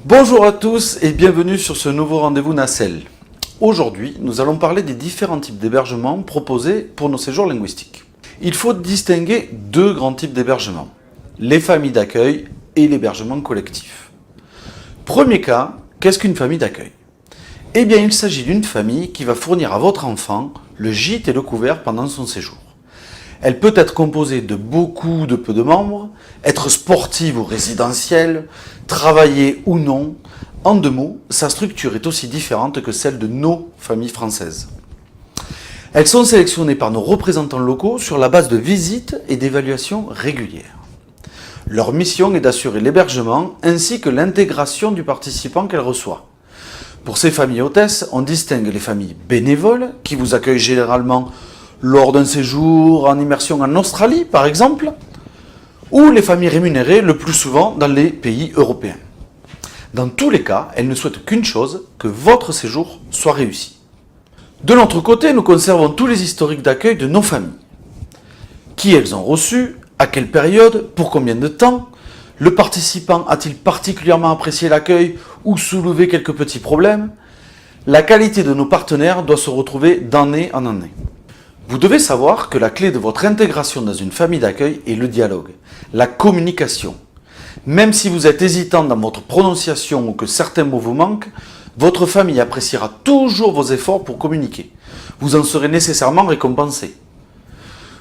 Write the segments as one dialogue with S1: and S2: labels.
S1: Bonjour à tous et bienvenue sur ce nouveau rendez-vous Nacelle. Aujourd'hui, nous allons parler des différents types d'hébergements proposés pour nos séjours linguistiques. Il faut distinguer deux grands types d'hébergements, les familles d'accueil et l'hébergement collectif. Premier cas, qu'est-ce qu'une famille d'accueil ? Eh bien, il s'agit d'une famille qui va fournir à votre enfant le gîte et le couvert pendant son séjour. Elle peut être composée de beaucoup de peu de membres, être sportive ou résidentielle, travailler ou non. En deux mots, sa structure est aussi différente que celle de nos familles françaises. Elles sont sélectionnées par nos représentants locaux sur la base de visites et d'évaluations régulières. Leur mission est d'assurer l'hébergement ainsi que l'intégration du participant qu'elle reçoit. Pour ces familles hôtesses, on distingue les familles bénévoles qui vous accueillent généralement lors d'un séjour en immersion en Australie, par exemple, ou les familles rémunérées, le plus souvent dans les pays européens. Dans tous les cas, elles ne souhaitent qu'une chose, que votre séjour soit réussi. De l'autre côté, nous conservons tous les historiques d'accueil de nos familles. Qui elles ont reçu, à quelle période, pour combien de temps, le participant a-t-il particulièrement apprécié l'accueil ou soulevé quelques petits problèmes. La qualité de nos partenaires doit se retrouver d'année en année. Vous devez savoir que la clé de votre intégration dans une famille d'accueil est le dialogue, la communication. Même si vous êtes hésitant dans votre prononciation ou que certains mots vous manquent, votre famille appréciera toujours vos efforts pour communiquer. Vous en serez nécessairement récompensé.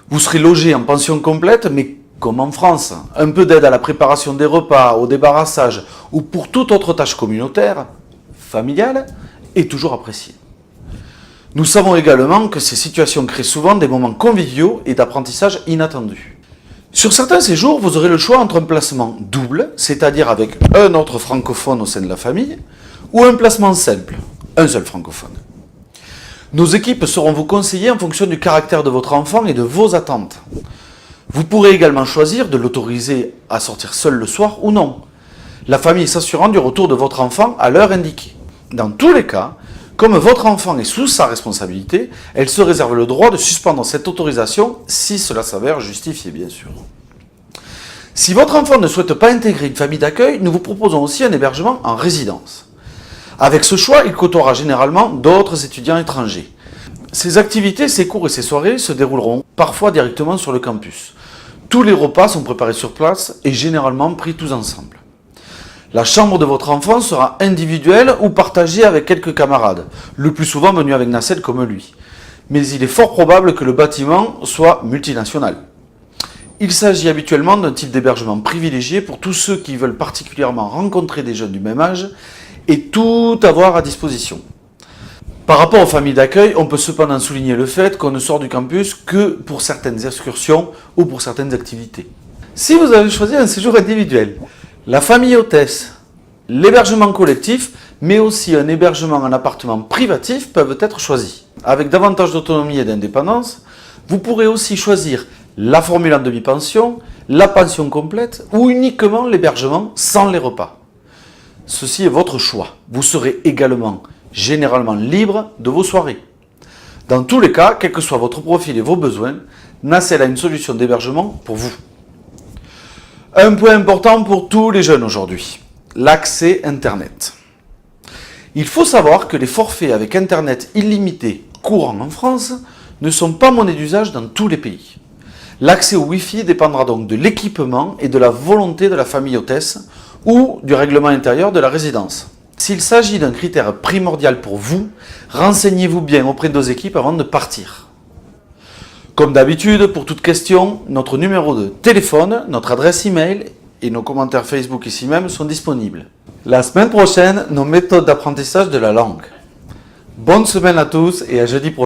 S1: Vous serez logé en pension complète, mais comme en France, un peu d'aide à la préparation des repas, au débarrassage ou pour toute autre tâche communautaire, familiale, est toujours appréciée. Nous savons également que ces situations créent souvent des moments conviviaux et d'apprentissage inattendus. Sur certains séjours, vous aurez le choix entre un placement double, c'est-à-dire avec un autre francophone au sein de la famille, ou un placement simple, un seul francophone. Nos équipes sauront vous conseiller en fonction du caractère de votre enfant et de vos attentes. Vous pourrez également choisir de l'autoriser à sortir seul le soir ou non, la famille s'assurant du retour de votre enfant à l'heure indiquée. Dans tous les cas, comme votre enfant est sous sa responsabilité, elle se réserve le droit de suspendre cette autorisation si cela s'avère justifié, bien sûr. Si votre enfant ne souhaite pas intégrer une famille d'accueil, nous vous proposons aussi un hébergement en résidence. Avec ce choix, il côtoiera généralement d'autres étudiants étrangers. Ces activités, ces cours et ces soirées se dérouleront parfois directement sur le campus. Tous les repas sont préparés sur place et généralement pris tous ensemble. La chambre de votre enfant sera individuelle ou partagée avec quelques camarades, le plus souvent venus avec Nacelle comme lui. Mais il est fort probable que le bâtiment soit multinational. Il s'agit habituellement d'un type d'hébergement privilégié pour tous ceux qui veulent particulièrement rencontrer des jeunes du même âge et tout avoir à disposition. Par rapport aux familles d'accueil, on peut cependant souligner le fait qu'on ne sort du campus que pour certaines excursions ou pour certaines activités. Si vous avez choisi un séjour individuel, la famille hôtesse, l'hébergement collectif, mais aussi un hébergement en appartement privatif peuvent être choisis. Avec davantage d'autonomie et d'indépendance, vous pourrez aussi choisir la formule en demi-pension, la pension complète ou uniquement l'hébergement sans les repas. Ceci est votre choix. Vous serez également généralement libre de vos soirées. Dans tous les cas, quel que soit votre profil et vos besoins, Nacelle a une solution d'hébergement pour vous. Un point important pour tous les jeunes aujourd'hui, l'accès Internet. Il faut savoir que les forfaits avec Internet illimité courants en France ne sont pas monnaie d'usage dans tous les pays. L'accès au Wi-Fi dépendra donc de l'équipement et de la volonté de la famille hôtesse ou du règlement intérieur de la résidence. S'il s'agit d'un critère primordial pour vous, renseignez-vous bien auprès de nos équipes avant de partir. Comme d'habitude, pour toute question, notre numéro de téléphone, notre adresse email et nos commentaires Facebook ici même sont disponibles. La semaine prochaine, nos méthodes d'apprentissage de la langue. Bonne semaine à tous et à jeudi prochain.